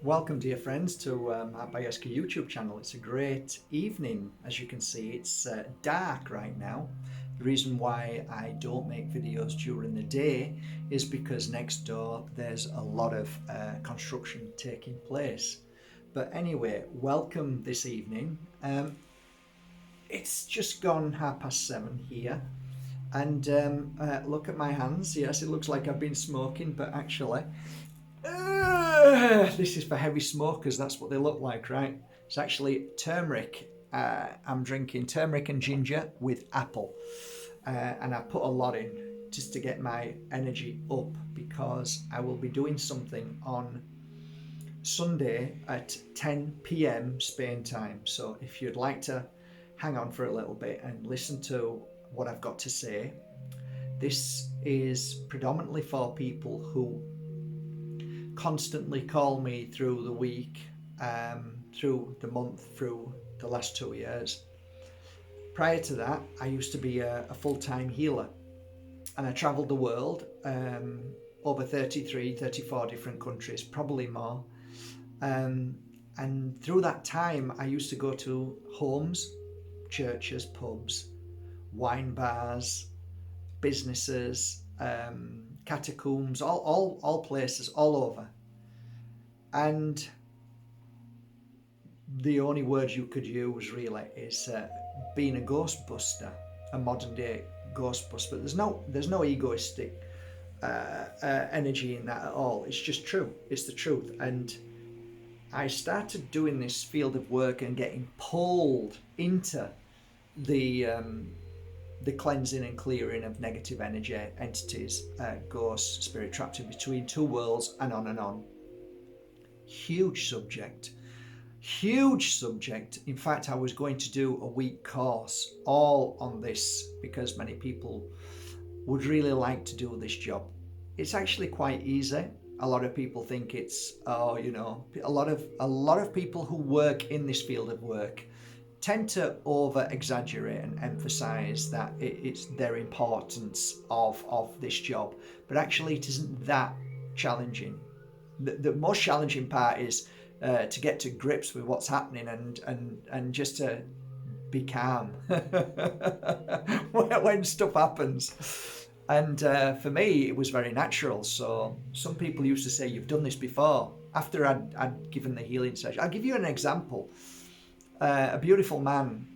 Welcome, dear friends, to our Bajerski YouTube channel. It's a great evening. As you can see, it's dark right now. The reason why I don't make videos during the day is because next door there's a lot of construction taking place. But anyway, welcome this evening. It's just gone 7:30 here. And look at my hands. Yes, it looks like I've been smoking, but actually this is for heavy smokers. That's what they look like, right? It's actually turmeric. I'm drinking turmeric and ginger with apple, and I put a lot in just to get my energy up because I will be doing something on Sunday at 10 p.m. Spain time. So if you'd like to hang on for a little bit and listen to what I've got to say, this is predominantly for people who constantly call me through the week, through the month, through the last 2 years. Prior to that, I used to be a full-time healer, and I travelled the world, over 33, 34 different countries, probably more. And through that time, I used to go to homes, churches, pubs, wine bars, businesses, catacombs, all places, all over. And the only word you could use really is being a ghostbuster, a modern day ghostbuster. But there's no egoistic energy in that at all. It's just true. It's the truth. And I started doing this field of work and getting pulled into the cleansing and clearing of negative energy, entities, ghosts, spirit trapped in between two worlds, and on and on. Huge subject. In fact, I was going to do a week course all on this because many people would really like to do this job. It's actually quite easy. A lot of people think it's a lot of people who work in this field of work tend to over exaggerate and emphasize that it's their importance of this job, but actually it isn't that challenging. The most challenging part is to get to grips with what's happening and just to be calm when stuff happens. And for me, it was very natural. So some people used to say, "You've done this before." After I'd given the healing session, I'll give you an example. A beautiful man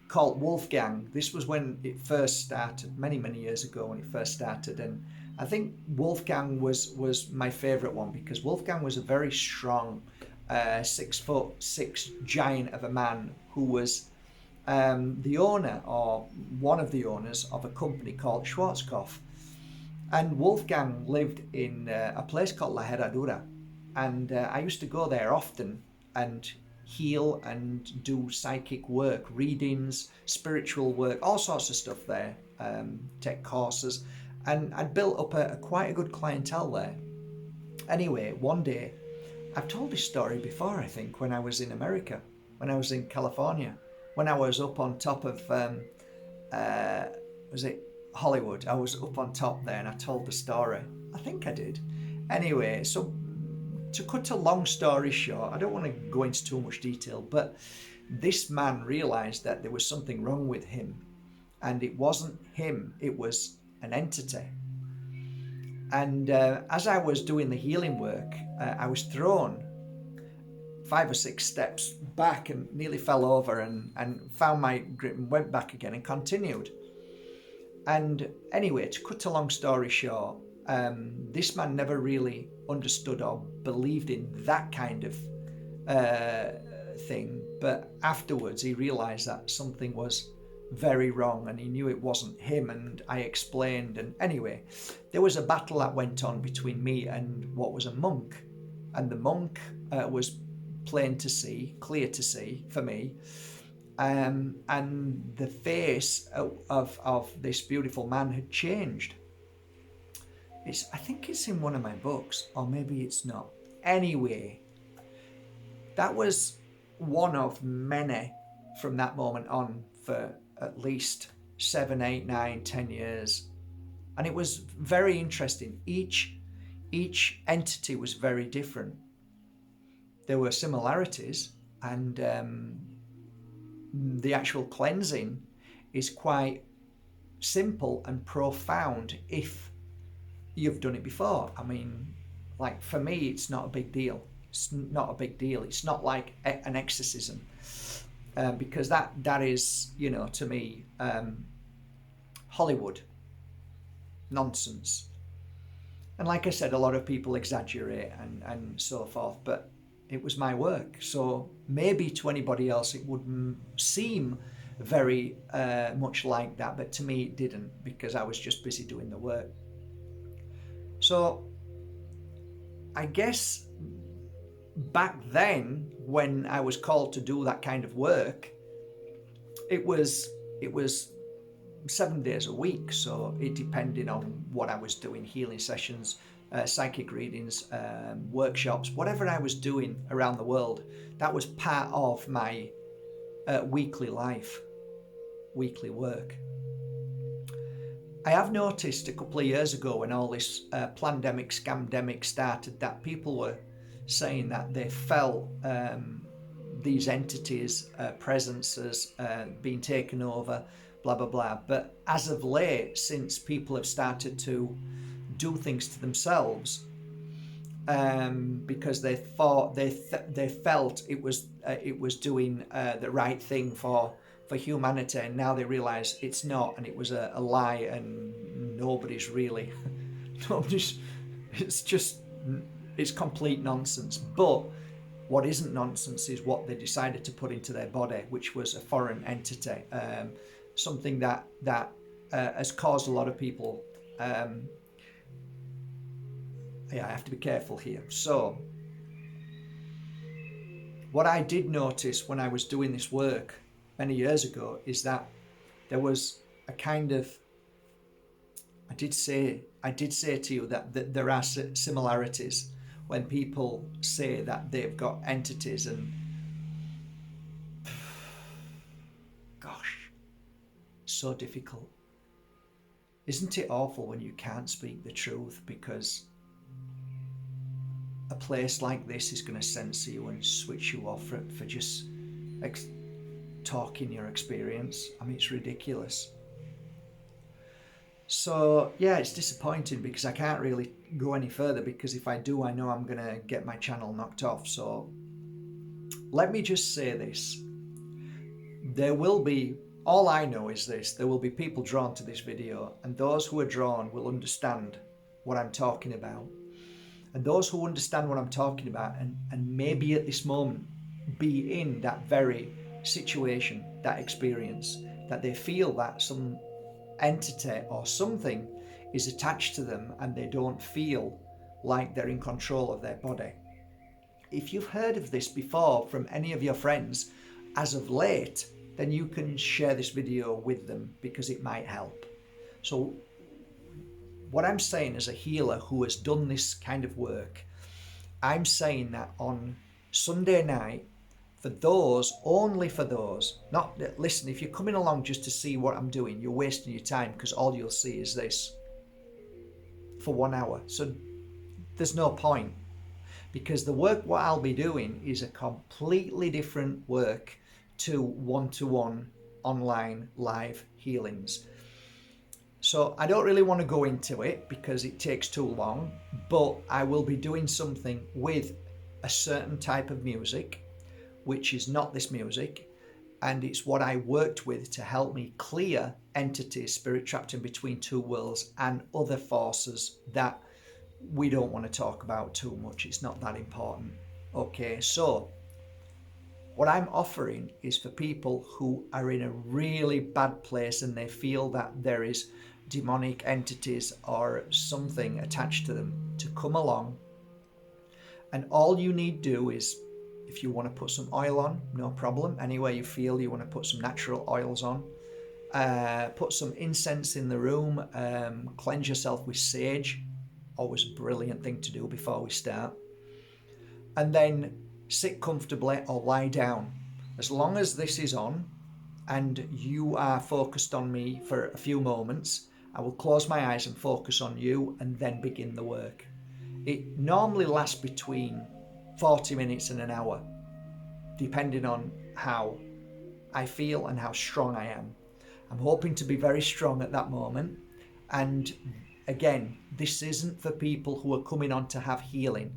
called Wolfgang. This was when it first started, many years ago when it first started, and I think Wolfgang was my favourite one because Wolfgang was a very strong 6'6" giant of a man who was the owner or one of the owners of a company called Schwarzkopf. And Wolfgang lived in a place called La Herradura, and I used to go there often and heal and do psychic work, readings, spiritual work, all sorts of stuff there, take courses, and I'd built up quite a good clientele there. Anyway, one day, I've told this story before, I think, when I was in America, when I was in California, when I was up on top of, was it Hollywood? I was up on top there and I told the story. I think I did. Anyway, so to cut a long story short, I don't want to go into too much detail, but this man realized that there was something wrong with him, and it wasn't him, it was an entity. And as I was doing the healing work, I was thrown 5 or 6 steps back and nearly fell over and found my grip and went back again and continued. And anyway, to cut a long story short, this man never really understood or believed in that kind of thing, but afterwards he realized that something was very wrong and he knew it wasn't him, and I explained, and anyway, there was a battle that went on between me and what was a monk, and the monk was plain to see, clear to see for me, and the face of this beautiful man had changed. I think it's in one of my books, or maybe it's not. Anyway, that was one of many from that moment on for at least 7, 8, 9, 10 years. And it was very interesting. Each entity was very different. there were similarities, and the actual cleansing is quite simple and profound if you've done it before. I mean, like for me, it's not a big deal. It's not a big deal. It's not like an exorcism, because that is, you know, to me, Hollywood nonsense. And like I said, a lot of people exaggerate and so forth, but it was my work. So maybe to anybody else it wouldn't seem very much like that, but to me it didn't, because I was just busy doing the work. So I guess back then, when I was called to do that kind of work, it was 7 days a week, so it depended on what I was doing, healing sessions, psychic readings, workshops, whatever I was doing around the world. That was part of my weekly life, weekly work. I have noticed a couple of years ago, when all this pandemic, scamdemic started, that people were saying that they felt these entities, presences being taken over, blah, blah, blah. But as of late, since people have started to do things to themselves, because they thought they felt it was doing the right thing for humanity, and now they realise it's not, and it was a lie, and nobody's it's complete nonsense. But what isn't nonsense is what they decided to put into their body, which was a foreign entity, something that has caused a lot of people. I have to be careful here. So what I did notice when I was doing this work many years ago is that there was a kind of, I did say to you that there are similarities when people say that they've got entities, and gosh, so difficult. Isn't it awful when you can't speak the truth, because a place like this is going to censor you and switch you off for just talking your experience? I mean, it's ridiculous. So yeah, it's disappointing because I can't really go any further, because if I do, I know I'm going to get my channel knocked off. So let me just say this. There will be, all I know is this, there will be people drawn to this video, and those who are drawn will understand what I'm talking about. And those who understand what I'm talking about, and maybe at this moment be in that very situation, that experience, that they feel that some entity or something is attached to them and they don't feel like they're in control of their body. If you've heard of this before from any of your friends as of late, then you can share this video with them, because it might help. So what I'm saying, as a healer who has done this kind of work, I'm saying that on Sunday night, for those, only for those, not, listen, if you're coming along just to see what I'm doing, you're wasting your time, because all you'll see is this for 1 hour. So there's no point, because the work what I'll be doing is a completely different work to one-to-one online live healings. So I don't really want to go into it because it takes too long, but I will be doing something with a certain type of music, which is not this music, and it's what I worked with to help me clear entities, spirit trapped in between two worlds, and other forces that we don't want to talk about too much. It's not that important. Okay, so what I'm offering is for people who are in a really bad place and they feel that there is demonic entities or something attached to them, to come along. And all you need to do is, if you want to put some oil on, no problem. Anywhere you feel you want to put some natural oils on. Put some incense in the room. Cleanse yourself with sage. Always a brilliant thing to do before we start. And then sit comfortably or lie down. As long as this is on and you are focused on me for a few moments, I will close my eyes and focus on you and then begin the work. It normally lasts between 40 minutes and an hour, depending on how I feel and how strong I am. I'm hoping to be very strong at that moment. And again, this isn't for people who are coming on to have healing,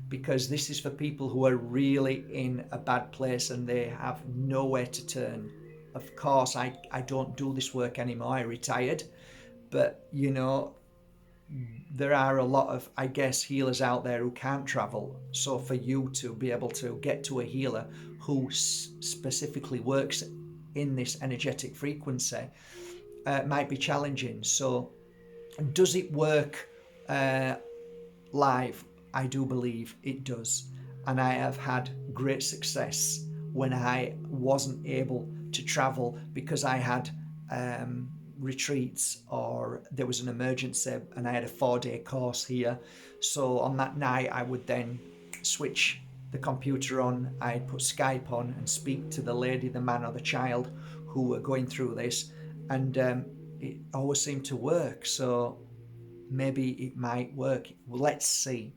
because this is for people who are really in a bad place and they have nowhere to turn. Of course, I don't do this work anymore. I retired. But, you know, there are a lot of, I guess, healers out there who can't travel. So for you to be able to get to a healer who specifically works in this energetic frequency might be challenging. So does it work live? I do believe it does. And I have had great success when I wasn't able to travel because I had retreats or there was an emergency and I had a 4-day course here. So on that night I would then switch the computer on, I'd put Skype on and speak to the lady, the man or the child who were going through this, and it always seemed to work. So maybe it might work. Let's see.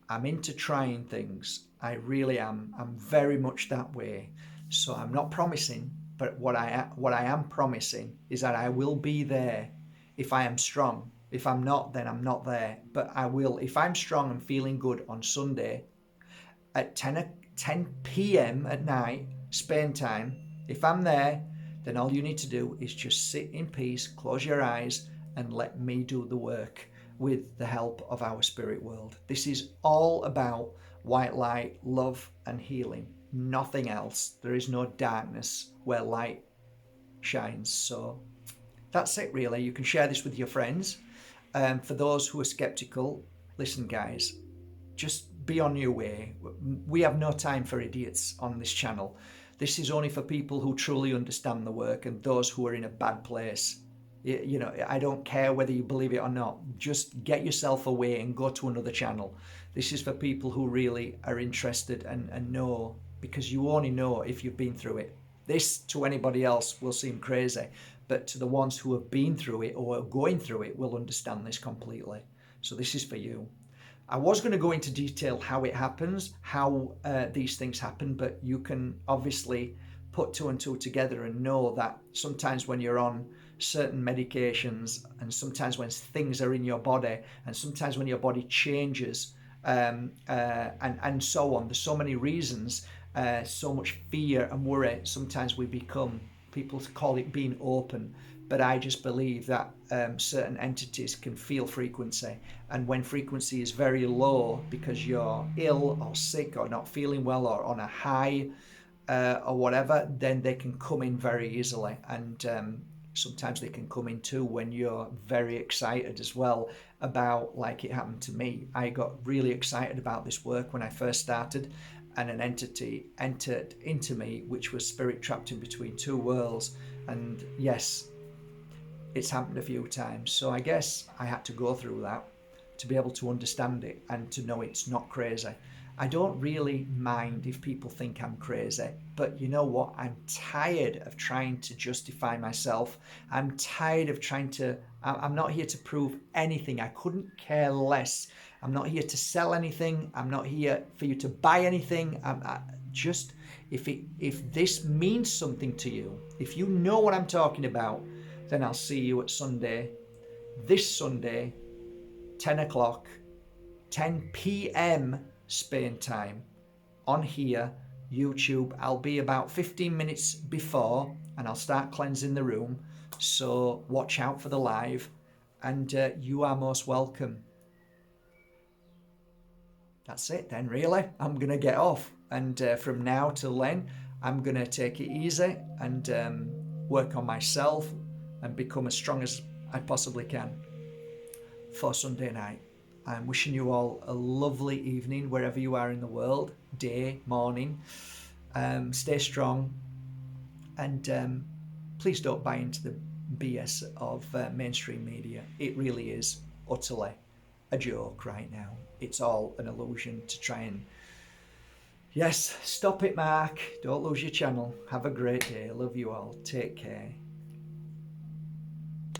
I'm into trying things. I really am. I'm very much that way. So I'm not promising, but what I am promising is that I will be there if I am strong. If I'm not, then I'm not there. But I will. If I'm strong and feeling good on Sunday at 10 p.m. at night, Spain time, if I'm there, then all you need to do is just sit in peace, close your eyes, and let me do the work with the help of our spirit world. This is all about white light, love, and healing. Nothing else. There is no darkness where light shines. So that's it, really. You can share this with your friends. For those who are skeptical, listen, guys, just be on your way. We have no time for idiots on this channel. This is only for people who truly understand the work and those who are in a bad place. You know, I don't care whether you believe it or not. Just get yourself away and go to another channel. This is for people who really are interested and know, because you only know if you've been through it. This to anybody else will seem crazy, but to the ones who have been through it or are going through it will understand this completely. So this is for you. I was going to go into detail how it happens, how these things happen, but you can obviously put two and two together and know that sometimes when you're on certain medications and sometimes when things are in your body and sometimes when your body changes and so on, there's so many reasons, so much fear and worry. Sometimes we become, people call it being open, but I just believe that certain entities can feel frequency, and when frequency is very low because you're ill or sick or not feeling well or on a high or whatever, then they can come in very easily. And sometimes they can come in too when you're very excited as well about, like it happened to me. I got really excited about this work when I first started, and an entity entered into me, which was spirit trapped in between two worlds. And yes, it's happened a few times. So I guess I had to go through that to be able to understand it and to know it's not crazy. I don't really mind if people think I'm crazy, but you know what? I'm tired of trying to justify myself. I'm tired of I'm not here to prove anything. I couldn't care less. I'm not here to sell anything. I'm not here for you to buy anything. If this means something to you, if you know what I'm talking about, then I'll see you at Sunday, this Sunday, 10 o'clock, 10 p.m. Spain time, on here, YouTube. I'll be about 15 minutes before and I'll start cleansing the room. So watch out for the live, and you are most welcome. That's it then, really. I'm going to get off, and from now till then, I'm going to take it easy and work on myself and become as strong as I possibly can for Sunday night. I'm wishing you all a lovely evening wherever you are in the world, day, morning. Stay strong, and please don't buy into the BS of mainstream media. It really is utterly a joke right now. It's all an illusion to try and... Yes, stop it, Mark. Don't lose your channel. Have a great day. Love you all. Take care.